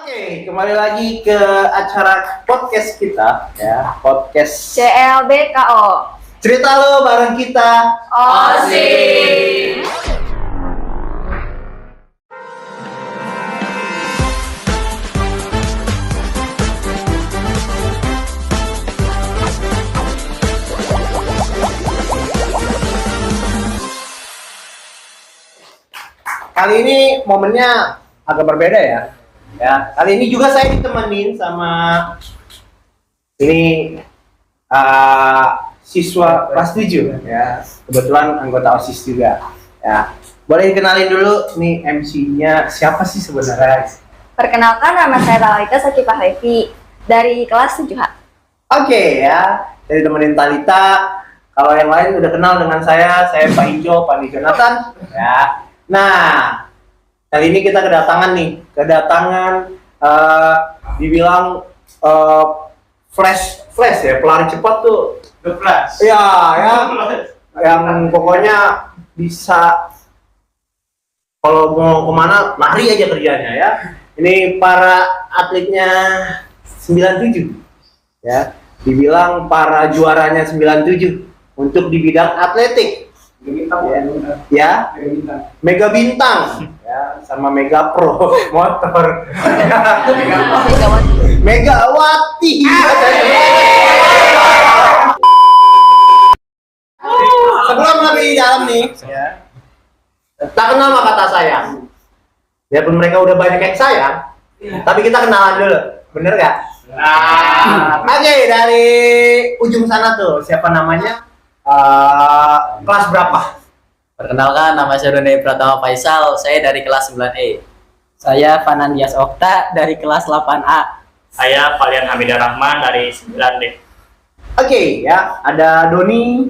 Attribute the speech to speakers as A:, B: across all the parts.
A: Oke, kembali lagi ke acara podcast kita ya, podcast
B: CLBKO.
A: Cerita Lo bareng kita.
B: OSIS.
A: Kali ini momennya agak berbeda ya. Ya, kali ini juga saya ditemenin sama ini siswa kelas 7 ya. Kebetulan anggota OSIS juga. Ya. Boleh kenalin dulu nih MC-nya siapa sih sebenarnya?
B: Perkenalkan, nama saya Talita Sakifah Levi dari kelas 7H.
A: Oke ya, dari temenin Talita. Kalau yang lain udah kenal dengan saya Pak Ijo, Pak Jonathan. Ya. Nah, kali ini kita kedatangan dibilang flash ya, pelari cepat tuh.
C: The Flash.
A: Iya, ya. Yang pokoknya bisa kalau mau kemana lari aja kerjanya ya. Ini para atletnya 97 ya. Dibilang para juaranya 97 untuk di bidang atletik. Ya, Mega Bintang ya, sama Mega Pro motor. Megawati. Sebelum lebih dalam nih, ya, tak kenal maka kata sayang. Biarpun mereka udah banyak yang sayang, tapi kita kenalan dulu, bener gak? Oke, dari ujung sana tuh, siapa namanya? Kelas berapa?
D: Perkenalkan, nama saya Rone Pratama Faisal, saya dari kelas 9E.
E: Saya Fanandias Okta dari kelas 8A.
C: Saya Valian Hamidah Rahman dari 9D.
A: Oke, ya, ada Doni,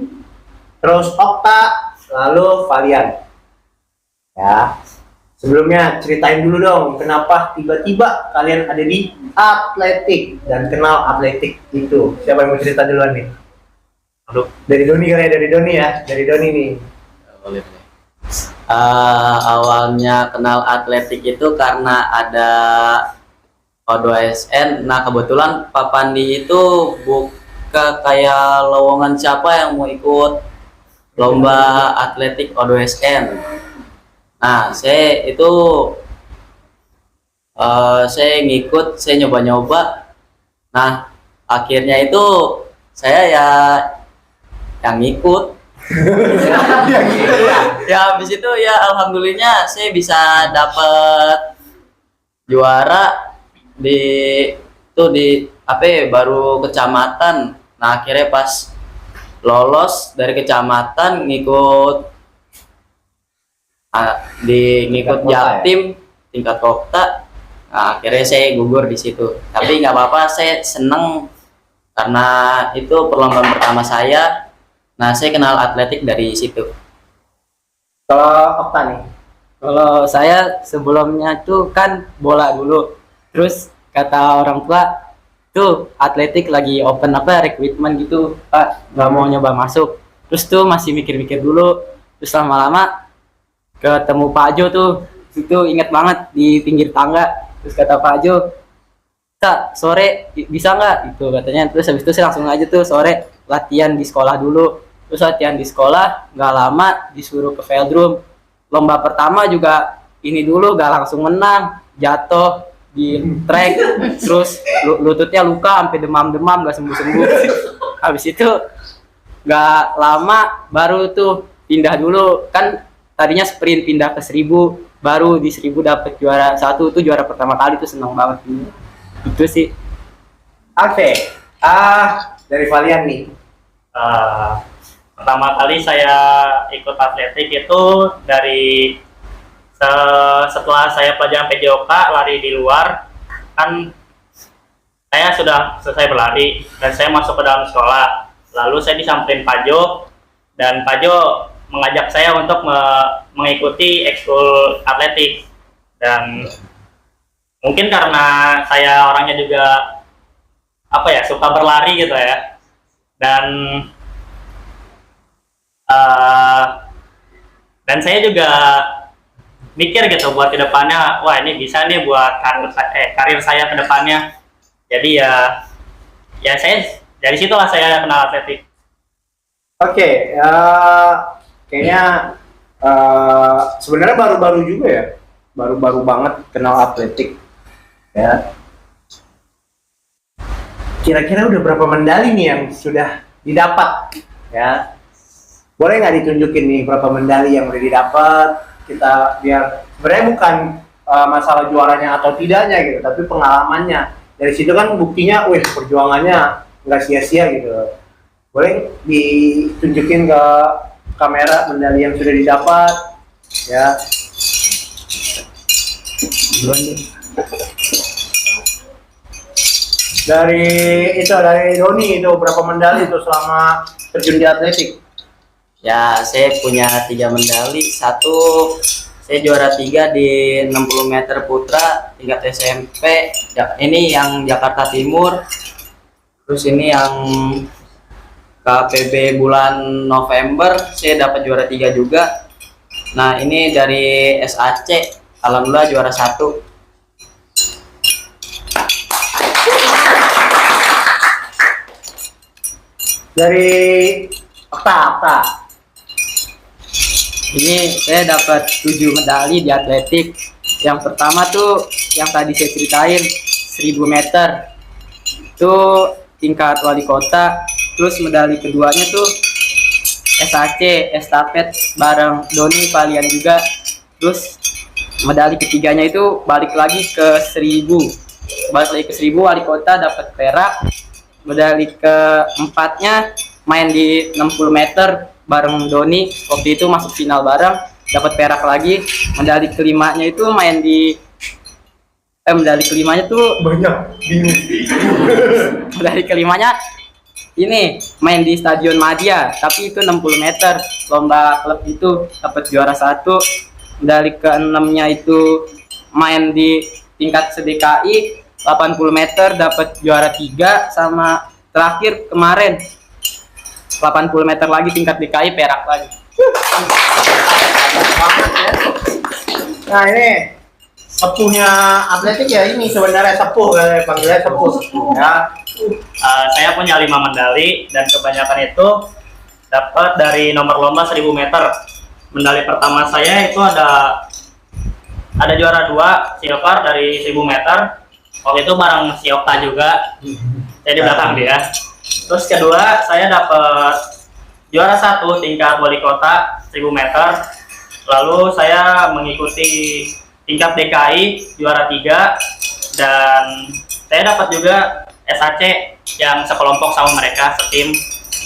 A: terus Okta, lalu Valian. Ya, sebelumnya ceritain dulu dong, kenapa tiba-tiba kalian ada di atletik dan kenal atletik itu. Siapa yang mau cerita duluan nih?
C: Aduh.
A: Dari Doni kali ya, dari Doni nih.
D: Boleh. Awalnya kenal atletik itu karena ada O2SN. Nah, kebetulan Pak Pandi itu buka kayak lowongan siapa yang mau ikut lomba atletik O2SN. Nah, saya ngikut, saya nyoba-nyoba. Nah, akhirnya itu saya yang ngikut. Ya habis itu ya alhamdulillah saya bisa dapat juara di baru kecamatan. Nah, akhirnya pas lolos dari kecamatan ngikut Jaktim tingkat kota. Nah, akhirnya saya gugur di situ, tapi nggak apa-apa, saya seneng karena itu perlombaan pertama saya. Nah, saya kenal atletik dari situ.
A: Kalau Okta nih?
E: Kalau saya sebelumnya tuh kan bola dulu. Terus kata orang tua, tuh atletik lagi open recruitment gitu, Pak, nggak mau nyoba masuk. Terus tuh masih mikir-mikir dulu. Terus lama-lama ketemu Pak Jo tuh, itu inget banget di pinggir tangga. Terus kata Pak Jo, "Kak, sore bisa nggak?" Itu katanya. Terus habis itu saya langsung aja tuh sore latihan di sekolah dulu. Terus latihan di sekolah, nggak lama disuruh ke velodrome. Lomba pertama juga ini dulu nggak langsung menang, jatuh di track, terus lututnya luka sampai demam-demam nggak sembuh-sembuh. Habis itu nggak lama baru tuh pindah dulu, kan tadinya sprint pindah ke 1000, baru di 1000 dapet juara 1, tuh juara pertama kali tuh, seneng banget. Itu sih.
A: Oke, dari Valian nih.
C: Pertama kali saya ikut atletik itu dari setelah saya pelajaran PJOK lari di luar, kan saya sudah selesai berlari dan saya masuk ke dalam sekolah. Lalu saya disamperin Pak Jo, dan Pak Jo mengajak saya untuk mengikuti ekskul atletik. Dan mungkin karena saya orangnya juga suka berlari gitu ya, dan saya juga mikir gitu buat kedepannya, wah ini bisa nih buat karir saya kedepannya. Jadi ya saya dari situlah saya kenal atletik.
A: Oke, kayaknya sebenarnya baru-baru juga ya, baru-baru banget kenal atletik ya. Kira-kira udah berapa medali nih yang sudah didapat ya? Boleh nggak ditunjukin nih berapa medali yang udah didapat? Kita biar sebenarnya bukan masalah juaranya atau tidaknya gitu, tapi pengalamannya. Dari situ kan buktinya, wih perjuangannya nggak sia-sia gitu. Boleh ditunjukin ke kamera medali yang sudah didapat ya. Dari Doni itu berapa medali itu selama terjun di atletik?
D: Ya, saya punya 3 medali. Satu, saya juara 3 di 60 meter putra tingkat SMP. Ini yang Jakarta Timur. Terus ini yang KPB bulan November, saya dapat juara 3 juga. Nah, ini dari SAC, alhamdulillah juara 1.
A: Dari Okta.
E: Ini saya dapat 7 medali di atletik. Yang pertama tuh yang tadi saya ceritain 1000 meter. Itu tingkat wali kota. Terus medali keduanya tuh SAC, estafet bareng Doni Valian juga. Terus medali ketiganya itu balik lagi ke 1000. Balik lagi ke 1000 wali kota dapat perak. Medali keempatnya main di 60 meter bareng Doni, waktu itu masuk final bareng, dapat perak lagi. Medali kelimanya itu main di medali kelimanya tuh
A: Banyak bingung.
E: medali kelimanya ini main di Stadion Madia, tapi itu 60 meter lomba klub itu, dapat juara 1. Medali keenamnya itu main di tingkat se-DKI 80 meter dapat juara 3, sama terakhir kemarin 80 meter lagi tingkat DKI perak lagi.
A: Nah ini sepuhnya atletik ya, ini sebenarnya sepuh, panggilnya sepuh ya.
C: Saya punya 5 medali dan kebanyakan itu dapat dari nomor lomba 1000 meter. Medali pertama saya itu ada juara 2 silver dari 1000 meter. Waktu itu bareng si Okta juga. Saya di belakang dia. Terus kedua saya dapat juara 1 tingkat wali kota 1000 meter. Lalu saya mengikuti tingkat DKI juara 3 dan saya dapat juga SAC yang sekelompok sama mereka, setim.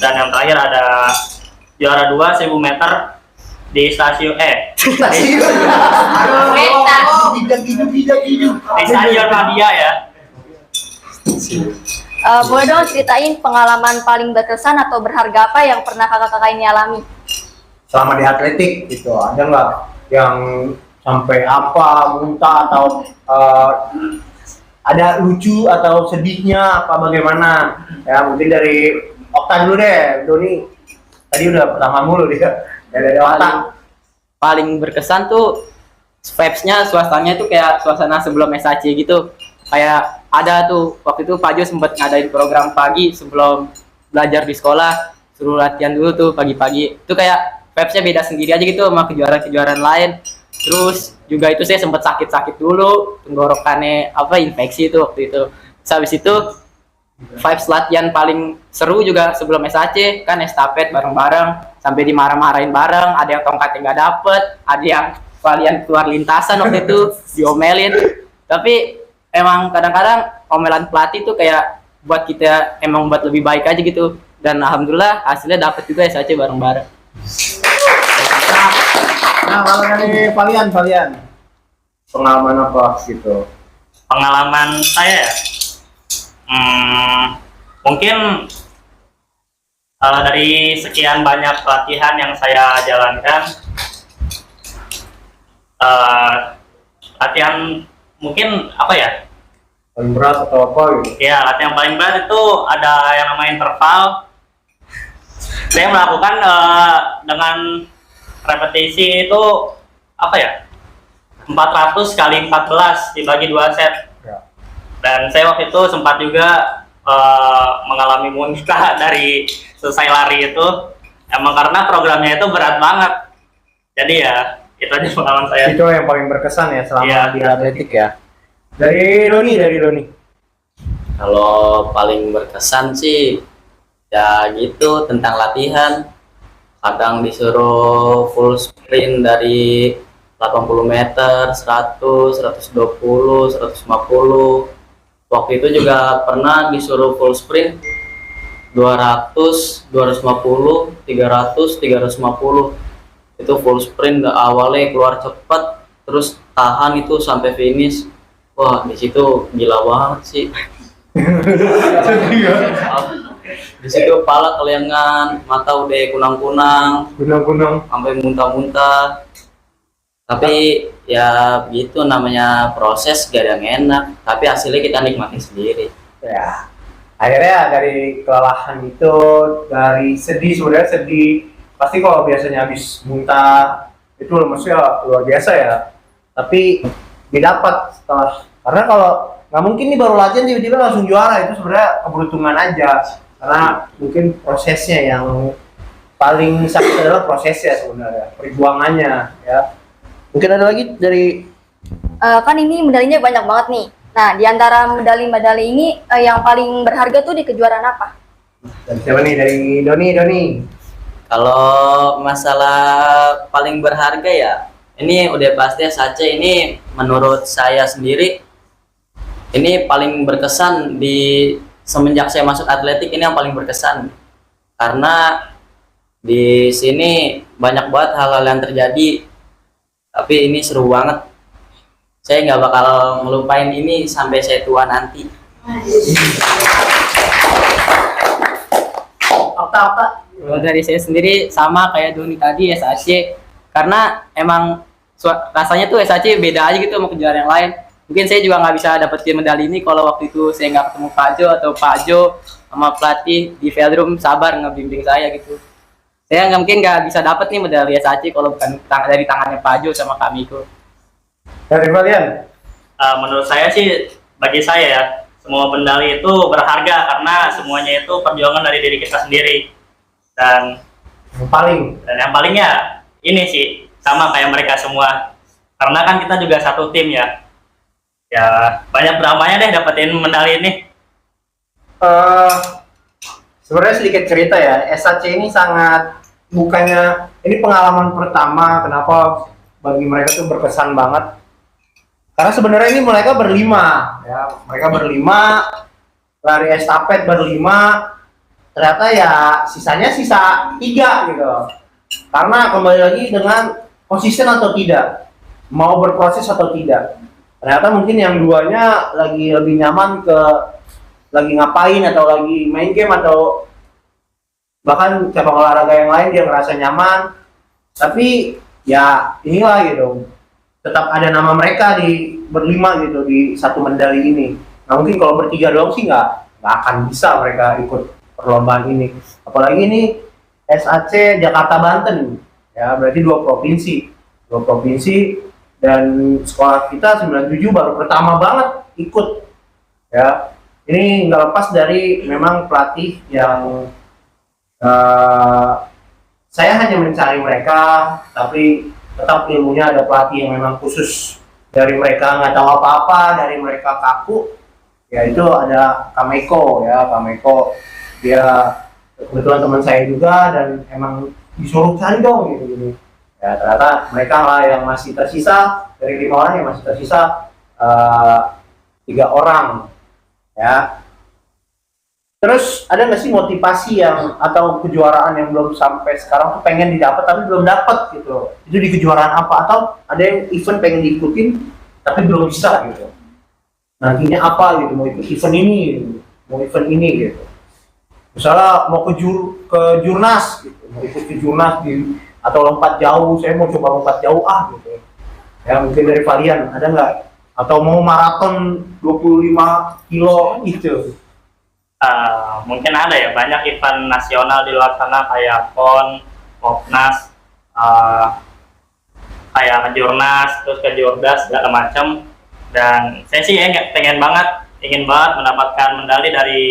C: Dan yang terakhir ada juara 2 1000 meter di stasiun di stadion Madia ya.
B: Boleh dong ceritain pengalaman paling berkesan atau berharga apa yang pernah kakak-kakak ini alami?
A: Selama di atletik gitu, ada nggak yang sampai apa muntah atau ada lucu atau sedihnya apa bagaimana ya? Mungkin dari Okta dulu deh. Doni tadi udah pertama mulu dia ya, dari Okta.
E: Paling berkesan tuh vibes-nya, suasananya tuh kayak suasana sebelum SAC gitu. Kayak ada tuh waktu itu Pak Jo sempat ngadain program pagi sebelum belajar di sekolah, suruh latihan dulu tuh pagi-pagi. Itu kayak vibes-nya beda sendiri aja gitu sama kejuaraan-kejuaraan lain. Terus juga itu saya sempat sakit-sakit dulu, tenggorokannya infeksi itu waktu itu. Terus habis itu vibes latihan paling seru juga sebelum SAC kan estafet bareng-bareng sampai dimarah-marahin bareng, ada yang tongkatnya nggak dapet, ada yang kalian keluar lintasan waktu itu diomelin. Tapi emang kadang-kadang omelan pelatih tuh kayak buat kita emang buat lebih baik aja gitu. Dan alhamdulillah hasilnya dapet juga SAC bareng-bareng.
A: Nah kalau dari Valian pengalaman apa gitu?
C: Pengalaman saya mungkin dari sekian banyak pelatihan yang saya jalankan, latihan mungkin apa ya?
A: Paling berat atau apa gitu?
C: Ya, latihan paling berat itu ada yang namanya interval. Saya melakukan dengan repetisi itu apa ya? 400 kali 14 dibagi 2 set.
A: Ya.
C: Dan saya waktu itu sempat juga mengalami muntah dari selesai lari itu. Emang karena programnya itu berat banget. Jadi ya itu aja pengalaman saya.
A: Itu yang paling berkesan ya selama
C: Iya.
A: di atletik ya. Dari Doni.
D: Kalau paling berkesan sih ya gitu tentang latihan. Kadang disuruh full sprint dari 80 meter, 100, 120, 150. Waktu itu juga pernah disuruh full sprint 200, 250, 300, 350. Itu full sprint awalnya keluar cepat, terus tahan itu sampai finish. Wah, di situ gila banget sih. Di situ kepala kelengan, mata udah kunang-kunang,
A: Gunung-gunung.
D: sampai muntah-muntah. Tapi ya begitu namanya proses, gak ada yang enak, tapi hasilnya kita nikmati sendiri.
A: Ya. Akhirnya dari kelelahan itu, dari sedih, sebenarnya sedih. Pasti kalau biasanya habis muntah itu maksudnya luar biasa ya. Tapi didapat setelah, karena kalau nggak mungkin nih baru latihan tiba-tiba langsung juara, itu sebenarnya keberuntungan aja. Karena mungkin prosesnya yang paling sakit adalah prosesnya sebenarnya, perjuangannya ya. Mungkin ada lagi dari
B: Kan ini medalinya banyak banget nih. Nah, di antara medali-medali ini yang paling berharga tuh di kejuaraan apa?
A: siapa nih? Dari Doni.
D: Kalau masalah paling berharga ya, ini udah pasti Sace ini menurut saya sendiri ini paling berkesan di semenjak saya masuk atletik, ini yang paling berkesan karena di sini banyak banget hal-hal yang terjadi, tapi ini seru banget. Saya nggak bakal ngelupain ini sampai saya tua nanti.
A: Okta.
E: Kalau dari saya sendiri sama kayak Doni tadi SAC, karena emang rasanya tuh SAC beda aja gitu sama kejuaraan yang lain. Mungkin saya juga nggak bisa dapetin medali ini kalau waktu itu saya nggak ketemu Pak Jo atau Pak Jo sama pelatih di velodrome sabar ngebimbing saya gitu. Saya mungkin nggak bisa dapet nih medali SAC kalau bukan dari tangannya Pak Jo sama Kak Miko.
A: Dari kalian?
C: Menurut saya sih, bagi saya ya, semua medali itu berharga karena semuanya itu perjuangan dari diri kita sendiri. Dan yang palingnya ini sih sama kayak mereka semua, karena kan kita juga satu tim ya. Ya banyak dramanya deh dapetin medali ini.
A: Sebenarnya sedikit cerita ya, SAC ini sangat, bukannya ini pengalaman pertama, kenapa bagi mereka tuh berkesan banget. Karena sebenarnya ini mereka berlima, ya, lari estafet berlima, ternyata ya sisanya sisa 3 gitu. Karena kembali lagi dengan konsisten atau tidak, mau berproses atau tidak. Ternyata mungkin yang duanya lagi lebih nyaman ke lagi ngapain atau lagi main game atau bahkan cabang olahraga yang lain dia ngerasa nyaman. Tapi ya inilah gitu, tetap ada nama mereka di berlima gitu di satu medali ini. Nah mungkin kalau bertiga doang sih nggak akan bisa mereka ikut perlombaan ini. Apalagi ini SAC Jakarta Banten ya, berarti dua provinsi dan sekolah kita 97 baru pertama banget ikut ya. Ini nggak lepas dari memang pelatih yang saya hanya mencari mereka, tapi tetap ilmunya ada pelatih yang memang khusus. Dari mereka nggak tahu apa-apa, dari mereka kaku, ya itu ada Kameko ya. Kameko dia kebetulan teman saya juga dan emang disuruh cari dong gitu. Ya ternyata mereka lah yang masih tersisa, dari 5 orang yang masih tersisa 3 orang ya. Terus ada nggak sih motivasi yang atau kejuaraan yang belum sampai sekarang tuh pengen didapat tapi belum dapat gitu? Itu di kejuaraan apa? Atau ada yang event pengen diikutin tapi belum bisa gitu? Nantinya apa gitu? Mau ikut event ini, mau event ini gitu? Misalnya mau ke jurnas gitu, mau ikut ke jurnas atau lompat jauh, saya mau coba lompat jauh gitu. Ya mungkin dari kalian ada nggak? Atau mau maraton 25 kilo gitu?
C: Mungkin ada ya, banyak event nasional di luar sana kayak PON, Popnas, kayak kejurnas, terus ke Jordas segala macam. Dan saya sih ingin banget mendapatkan medali dari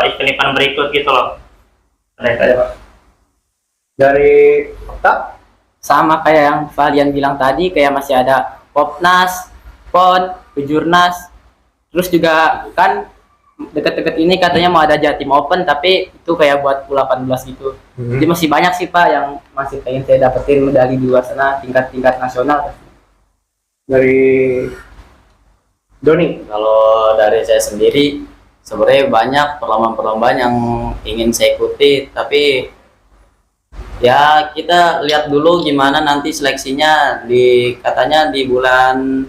C: event-event berikut gitu loh.
A: Dari Okta?
E: Sama kayak yang Valian bilang tadi, kayak masih ada Popnas, PON, Kejurnas. Terus juga kan deket-deket ini katanya mau ada Jatim Open, tapi itu kayak buat U18 gitu. Jadi masih banyak sih Pak yang masih pengen saya dapetin medali di luar sana, tingkat nasional.
A: Dari Doni?
D: Kalau dari saya sendiri, sebenarnya banyak perlombaan-perlombaan yang ingin saya ikuti, tapi ya kita lihat dulu gimana nanti seleksinya. Katanya di bulan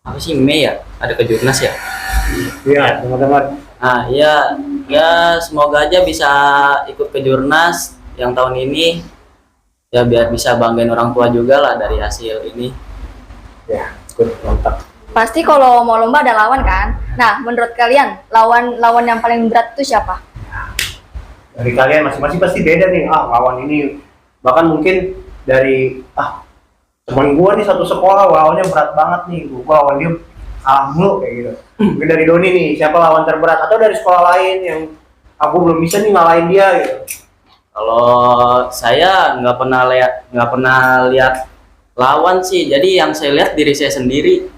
D: apa sih, Mei ya, ada kejurnas ya.
A: Iya, dengar-dengar.
D: Nah ya semoga aja bisa ikut kejurnas yang tahun ini, ya biar bisa banggain orang tua juga lah dari hasil ini.
A: Ya, good, mantap.
B: Pasti kalau mau lomba ada lawan kan? Nah, menurut kalian lawan yang paling berat itu siapa?
A: Dari kalian masing-masing pasti beda nih. Lawan ini bahkan mungkin dari teman gua nih satu sekolah lawannya berat banget nih, gua lawan dia kalah mulu kayak gitu. Mungkin dari Doni nih, siapa lawan terberat, atau dari sekolah lain yang aku belum bisa nih ngalahin dia gitu.
D: Kalau saya nggak pernah lihat lawan sih, jadi yang saya lihat diri saya sendiri.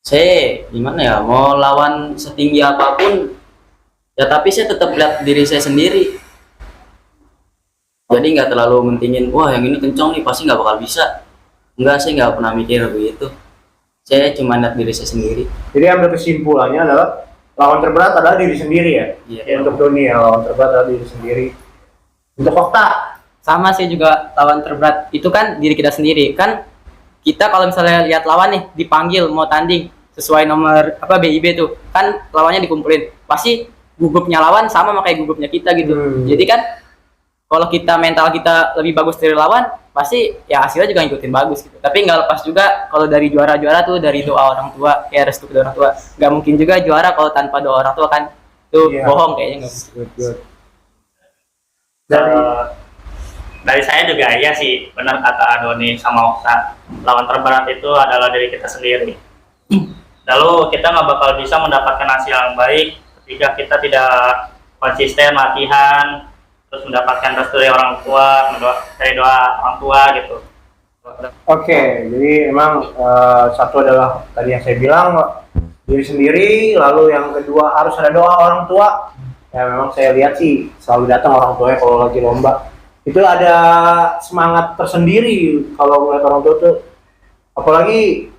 D: Saya gimana ya, mau lawan setinggi apapun ya, tapi saya tetap lihat diri saya sendiri. Jadi nggak terlalu mentingin, wah yang ini kencang nih pasti nggak bakal bisa. Enggak, saya nggak pernah mikir begitu. Saya cuma lihat diri saya sendiri.
A: Jadi ambil kesimpulannya adalah lawan terberat adalah diri sendiri ya.
D: Iya.
A: Untuk Doni ya, lawan terberat adalah diri sendiri. Untuk Okta?
E: Sama sih juga, lawan terberat itu kan diri kita sendiri. Kan kita kalau misalnya lihat lawan nih, dipanggil mau tanding sesuai nomor BIB tuh, kan lawannya dikumpulin. Pasti gugupnya lawan sama kayak gugupnya kita gitu. Jadi kan kalau kita mental kita lebih bagus dari lawan, pasti ya hasilnya juga ngikutin bagus gitu. Tapi nggak lepas juga kalau dari juara-juara tuh dari doa orang tua, kayak restu dari orang tua. Nggak mungkin juga juara kalau tanpa doa orang tua kan, tuh bohong kayaknya.
A: Good.
C: Dari saya juga iya sih, benar kata Adoni sama Okta, lawan terberat itu adalah diri kita sendiri. Lalu kita nggak bakal bisa mendapatkan hasil yang baik ketika kita tidak konsisten latihan, terus mendapatkan restu dari orang tua, dari doa orang tua gitu.
A: Oke, jadi emang satu adalah tadi yang saya bilang diri sendiri, lalu yang kedua harus ada doa orang tua. Ya memang saya lihat sih selalu datang orang tuanya kalau lagi lomba. Itu ada semangat tersendiri kalau melihat orang tua tuh. Apalagi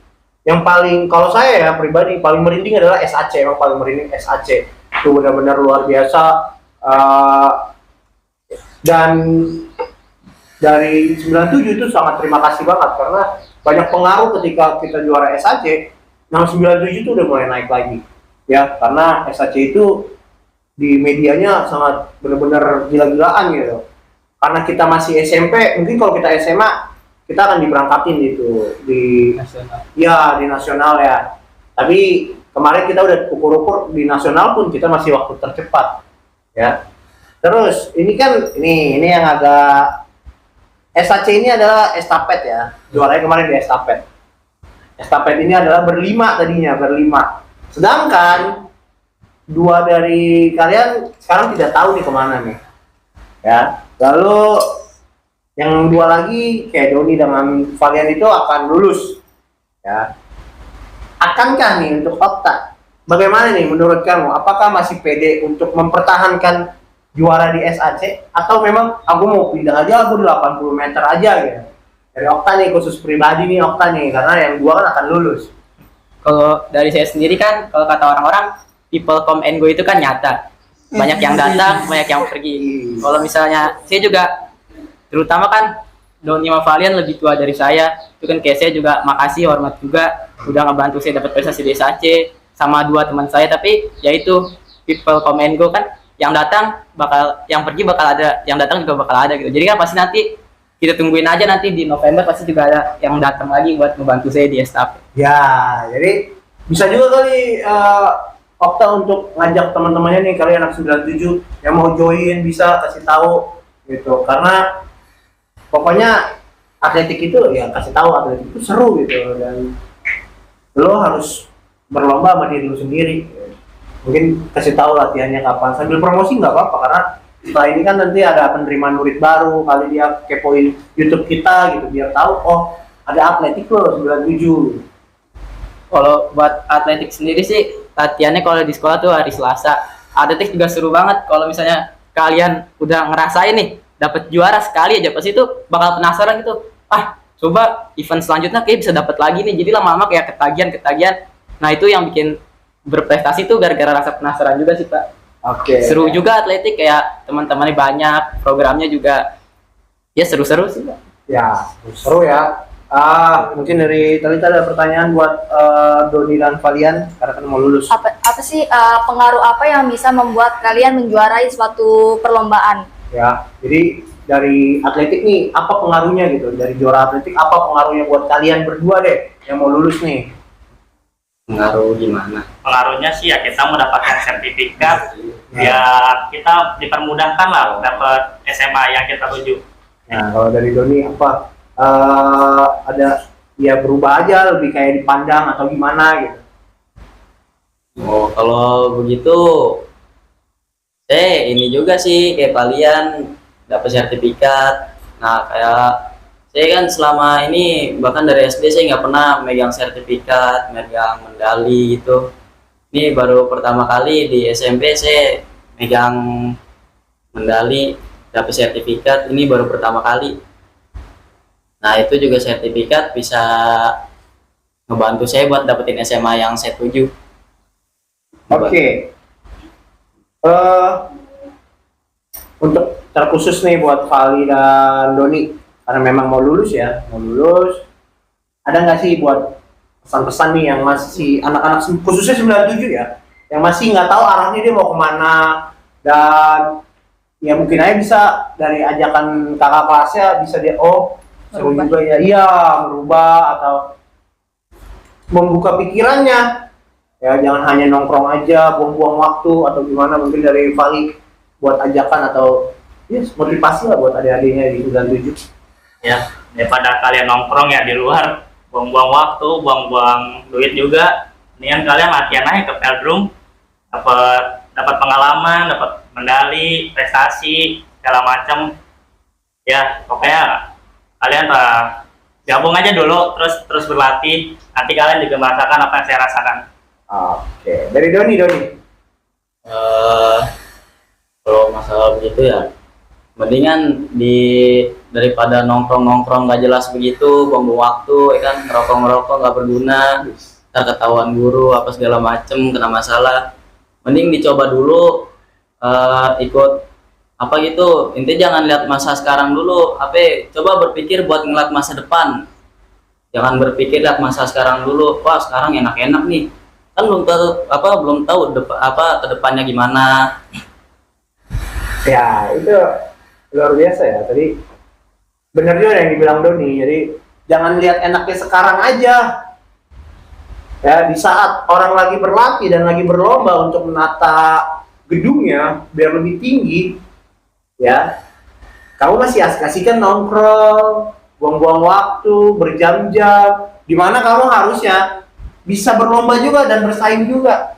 A: yang paling, kalau saya ya pribadi paling merinding adalah SAC, emang paling merinding SAC. Itu benar-benar luar biasa. Dan dari 97 itu sangat terima kasih banget karena banyak pengaruh ketika kita juara SAC. Nah 97 itu udah mulai naik lagi ya, karena SAC itu di medianya sangat benar-benar gila-gilaan gitu. Karena kita masih SMP, mungkin kalau kita SMA kita akan diberangkatin gitu di nasional. Ya di nasional ya. Tapi kemarin kita udah ukur-ukur di nasional pun kita masih waktu tercepat ya. Terus ini kan ini yang agak, SAC ini adalah estafet ya, juaranya kemarin di estafet. Estafet ini adalah berlima tadinya, berlima. Sedangkan dua dari kalian sekarang tidak tahu nih kemana nih, ya. Lalu yang dua lagi kayak Doni dengan Valian itu akan lulus, ya. Akankah nih untuk Okta? Bagaimana nih menurut kamu? Apakah masih pede untuk mempertahankan juara di SAC atau memang aku mau pindah aja, aku di 80 meter aja gitu? Dari Okta nih, khusus pribadi nih Okta nih, karena yang dua kan akan lulus.
E: Kalau dari saya sendiri kan, kalau kata orang-orang, people come and go itu kan nyata. Banyak yang datang, banyak yang pergi. Kalau misalnya saya juga, terutama kan Doni sama Valian lebih tua dari saya, itu kan kayak saya juga makasih, hormat juga udah ngebantu saya dapat prestasi di SAC sama dua teman saya. Tapi yaitu people come and go kan, yang datang bakal, yang pergi bakal ada, yang datang juga bakal ada gitu. Jadi kan pasti nanti kita tungguin aja, nanti di November pasti juga ada yang datang lagi buat membantu saya di estafet.
A: Ya, jadi bisa juga kali Okta untuk ngajak teman-temannya nih, kalian anak 97 yang mau join bisa kasih tahu gitu. Karena pokoknya atletik itu ya kasih tahu atletik itu seru gitu, dan lo harus berlomba sama diri lo sendiri. Mungkin kasih tahu latihannya kapan, sambil promosi nggak apa-apa, karena setelah ini kan nanti ada penerimaan murid baru, kali dia kepoin YouTube kita gitu biar tahu oh ada atletik lo 97.
E: Kalau buat atletik sendiri sih latihannya kalau di sekolah tuh hari Selasa. Atletik juga seru banget kalau misalnya kalian udah ngerasain nih dapat juara sekali aja, pas itu bakal penasaran gitu. Ah, coba event selanjutnya kayak bisa dapat lagi nih. Jadi lama-lama kayak ketagihan. Nah, itu yang bikin berprestasi tuh gara-gara rasa penasaran juga sih, Pak.
A: Oke.
E: Seru juga atletik, kayak teman-temannya banyak, programnya juga ya seru-seru sih, Pak.
A: Ya, seru ya. Mungkin dari Talita ada pertanyaan buat Doni dan Valian karena kan mau lulus.
B: Apa sih pengaruh apa yang bisa membuat kalian menjuarai suatu perlombaan?
A: Ya, jadi dari atletik nih apa pengaruhnya gitu? Dari juara atletik apa pengaruhnya buat kalian berdua deh yang mau lulus nih?
D: Pengaruh gimana?
C: Pengaruhnya sih ya kita mendapatkan sertifikat, ya kita dipermudahkan lah dapat SMA yang kita tuju.
A: Nah, kalau dari Doni apa? Ada ya berubah aja, lebih kayak dipandang atau gimana gitu?
D: Oh, kalau begitu ini juga sih kayak kalian dapat sertifikat. Nah, kayak saya kan selama ini bahkan dari SD saya nggak pernah megang sertifikat, megang medali gitu. Ini baru pertama kali di SMP saya megang medali, dapat sertifikat. Ini baru pertama kali. Nah, itu juga sertifikat bisa ngebantu saya buat dapetin SMA yang saya tuju.
A: Oke. Untuk terkhusus nih buat Vali dan Doni, karena memang mau lulus ya, ada nggak sih buat pesan-pesan nih yang masih anak-anak khususnya 97 ya, yang masih nggak tahu arahnya dia mau kemana, dan ya mungkin aja bisa dari ajakan kakak kelasnya bisa dia seru juga ya, iya merubah atau membuka pikirannya ya, jangan hanya nongkrong aja buang-buang waktu atau gimana. Mungkin dari Vali buat ajakan atau ya motivasi lah buat adik-adiknya di 97.
C: Ya, daripada kalian nongkrong ya di luar, buang-buang waktu, buang-buang duit juga, mendingan kalian latihan aja ke Veldrum, dapat pengalaman, dapat medali, prestasi segala macam. Ya, pokoknya kalian gabung aja dulu, terus berlatih, nanti kalian juga merasakan apa yang saya rasakan.
A: Oke, dari Doni.
D: Kalau masalah begitu ya, mendingan daripada nongkrong nggak jelas begitu, buang-buang waktu, ya kan, ngerokok nggak berguna, ntar ketahuan guru apa segala macem, kena masalah. Mending dicoba dulu, ikut apa gitu. Intinya jangan lihat masa sekarang dulu, coba berpikir buat ngeliat masa depan. Jangan berpikir lihat masa sekarang dulu, wah sekarang enak-enak nih, kan belum tahu kedepannya gimana.
A: Ya itu luar biasa ya, tadi bener juga yang dibilang Doni. Jadi jangan lihat enaknya sekarang aja ya, di saat orang lagi berlatih dan lagi berlomba untuk menata gedungnya biar lebih tinggi ya, kamu masih asik-asikan nongkrong, buang-buang waktu berjam-jam, dimana kamu harusnya bisa berlomba juga dan bersaing juga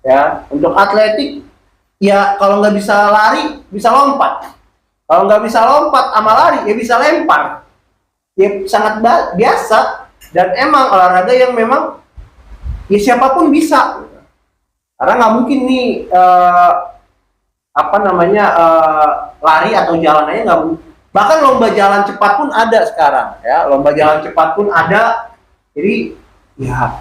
A: ya. Untuk atletik ya, kalau nggak bisa lari bisa lompat, kalau nggak bisa lompat sama lari ya bisa lempar ya, sangat biasa. Dan emang olahraga yang memang ya siapapun bisa, karena nggak mungkin nih lari atau jalan aja nggak mungkin. Bahkan lomba jalan cepat pun ada sekarang ya, lomba jalan cepat pun ada. Jadi ya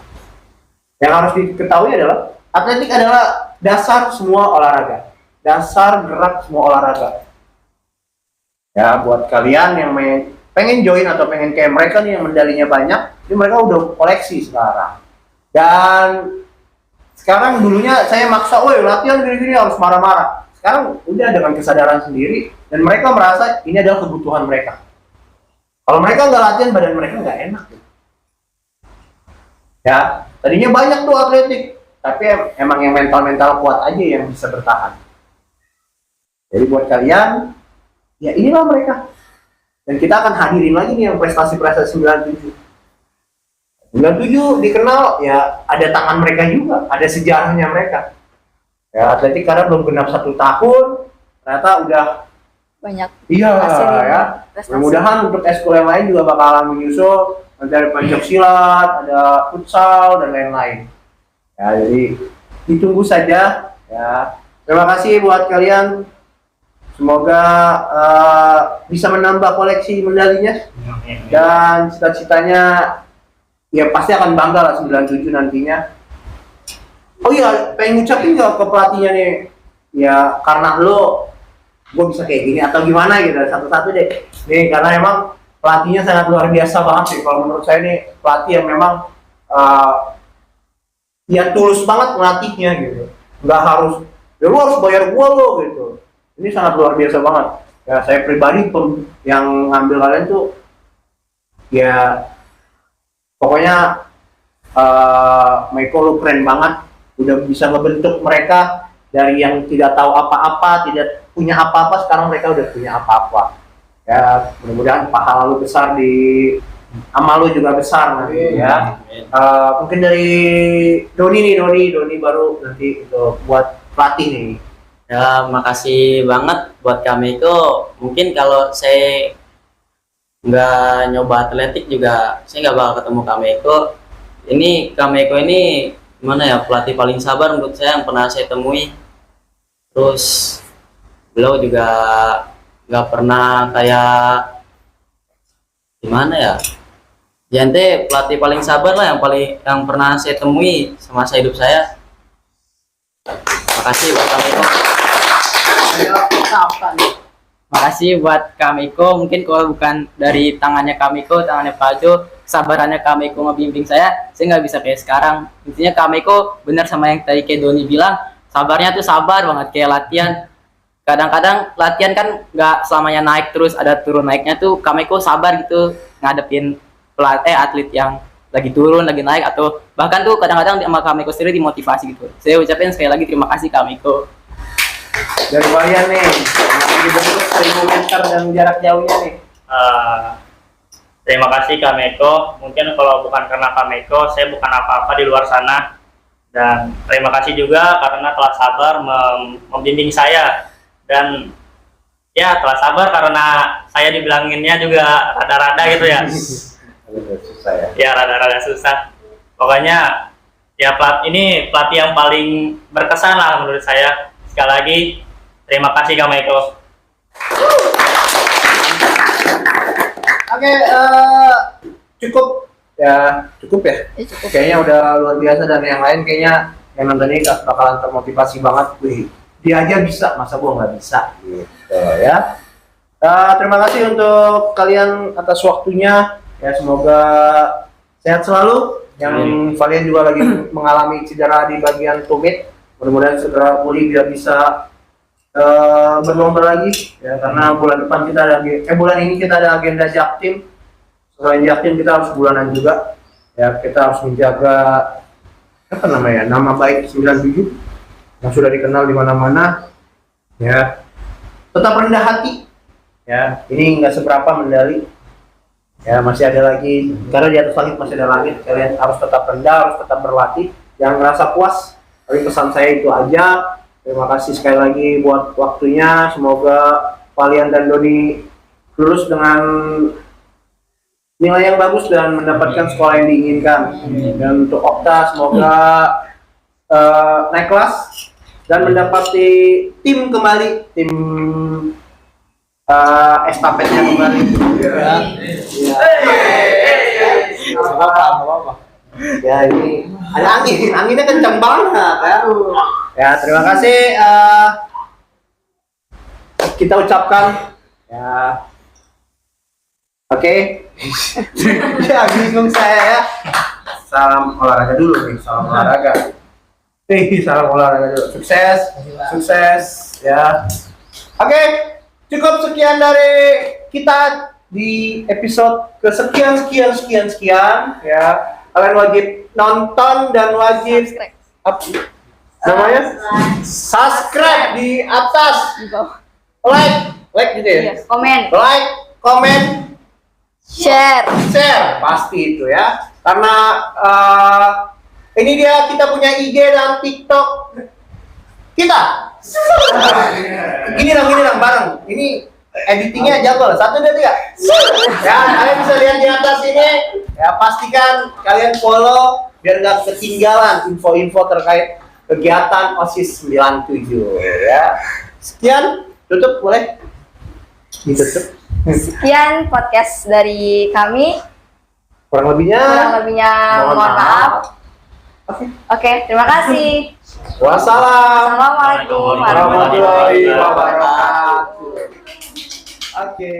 A: yang harus diketahui adalah atletik adalah dasar semua olahraga, dasar gerak semua olahraga. Ya, buat kalian yang pengen join atau pengen kayak mereka nih yang medalinya banyak, ini mereka udah koleksi sekarang. Dan sekarang dulunya saya maksa, woi latihan gini-gini harus marah-marah. Sekarang udah dengan kesadaran sendiri dan mereka merasa ini adalah kebutuhan mereka. Kalau mereka nggak latihan, badan mereka nggak enak. Ya, tadinya banyak tuh atletik, tapi emang yang mental kuat aja yang bisa bertahan. Jadi buat kalian, ya inilah mereka. Dan kita akan hadirin lagi nih yang prestasi-prestasi 97 dikenal ya, ada tangan mereka juga, ada sejarahnya mereka. Ya, atletik karena belum genap 1 tahun, ternyata udah
B: Banyak
A: iya
B: hasil
A: ya.
B: prestasi.
A: Mudah-mudahan untuk ekskul yang lain juga bakalan menyusul, nanti ada pencak silat, ada futsal dan lain-lain. Ya, jadi ditunggu saja ya. Terima kasih buat kalian. Semoga bisa menambah koleksi medalinya dan cita-citanya ya pasti akan bangga lah 97 nantinya. Oh iya, pengen ngucapin nggak ke pelatihnya nih? Ya karena lo, gue bisa kayak gini atau gimana gitu, satu-satu deh. Nih karena emang pelatihnya sangat luar biasa banget sih. Kalau menurut saya nih pelatih yang memang ya tulus banget melatihnya gitu. Nggak harus, ya lo harus bayar gua lo gitu. Ini sangat luar biasa banget. Ya saya pribadi yang ngambil kalian tuh ya pokoknya Maiko lo keren banget, udah bisa ngebentuk mereka dari yang tidak tahu apa-apa, tidak punya apa-apa, sekarang mereka udah punya apa-apa. Ya mudah-mudahan pahala lo besar, di amal lo juga besar nanti ya. Mungkin dari Doni baru nanti itu buat pelatih nih.
D: Ya, makasih banget buat kami itu. Mungkin kalau saya nggak nyoba atletik juga, saya nggak bakal ketemu Kameko. Ini Kameko ini gimana ya, pelatih paling sabar menurut saya yang pernah saya temui. Terus beliau juga nggak pernah kayak gimana ya, Jante pelatih paling sabar lah yang pernah saya temui semasa hidup saya. Makasih buat Kameko.
E: Makasih buat Kameko. Mungkin kalau bukan dari tangannya Kameko, tangannya Pak Jo, sabarannya Kameko ngebimbing saya nggak bisa kayak sekarang. Intinya Kameko benar sama yang tadi kayak Doni bilang, sabarnya tuh sabar banget kayak latihan. Kadang-kadang latihan kan nggak selamanya naik terus, ada turun naiknya tuh. Kameko sabar gitu ngadepin atlet yang lagi turun, lagi naik, atau bahkan tuh kadang-kadang sama Kameko sendiri dimotivasi gitu. Saya ucapin sekali lagi terima kasih Kameko.
A: Dari kalian nih, masih dibentuk 1000 meter dan jarak jauhnya nih.
C: Terima kasih Kameko. Mungkin kalau bukan karena Kameko, saya bukan apa-apa di luar sana. Dan terima kasih juga karena telah sabar membimbing saya. Dan ya telah sabar karena saya dibilanginnya juga rada-rada gitu ya.
A: Susah ya.
C: Ya rada-rada susah. Pokoknya ya pelatih yang paling berkesan lah menurut saya. Sekali lagi terima kasih Kameko.
A: Oke, cukup ya.
B: Cukup.
A: Kayaknya udah luar biasa, dan yang lain kayaknya yang nonton ini bakalan termotivasi banget. Wih, dia aja bisa, masa gua nggak bisa gitu ya. Terima kasih untuk kalian atas waktunya ya, semoga sehat selalu. Yang kalian juga lagi mengalami cedera di bagian tumit, mudah-mudahan segera pulih biar bisa berlomba lagi ya, karena bulan depan kita ada bulan ini kita ada agenda Jaktim. Selain Jaktim kita harus bulanan juga ya, kita harus menjaga apa namanya, nama baik 97 yang sudah dikenal di mana-mana ya. Tetap rendah hati ya, ini nggak seberapa medali ya, masih ada lagi, karena di atas langit masih ada langit. Kalian harus tetap rendah, harus tetap berlatih, jangan ngerasa puas. Tapi pesan saya itu aja. Terima kasih sekali lagi buat waktunya. Semoga kalian dan Doni lulus dengan nilai yang bagus dan mendapatkan sekolah yang diinginkan. Dan untuk Okta semoga naik kelas dan mendapati tim kembali, tim estafetnya kembali. Ya ini ada anginnya kencang banget ya. Ya terima kasih, kita ucapkan ya. Oke. Ya bingung saya ya. Salam olahraga dulu nih, salam olahraga. Salam olahraga dulu. Sukses ya. Oke, cukup sekian dari kita di episode kesekian sekian ya. Kalian wajib nonton dan wajib namanya subscribe di atas, like gitu ya,
B: Komen,
A: komen,
B: Share.
A: share pasti itu ya. Karena ini dia kita punya IG dan TikTok kita. Gini dong bareng. Ini editingnya jago lah. 1, 2, 3. Ya, kalian bisa lihat di atas ini. Ya, pastikan kalian follow biar nggak ketinggalan info-info terkait kegiatan OSIS 97 ya. Sekian, tutup boleh? Ditutup.
B: Sekian podcast dari kami.
A: Kurang lebihnya.
B: Mohon maaf. Oke, terima kasih.
A: Wassalam.
B: Assalamualaikum
A: warahmatullahi wabarakatuh. Oke.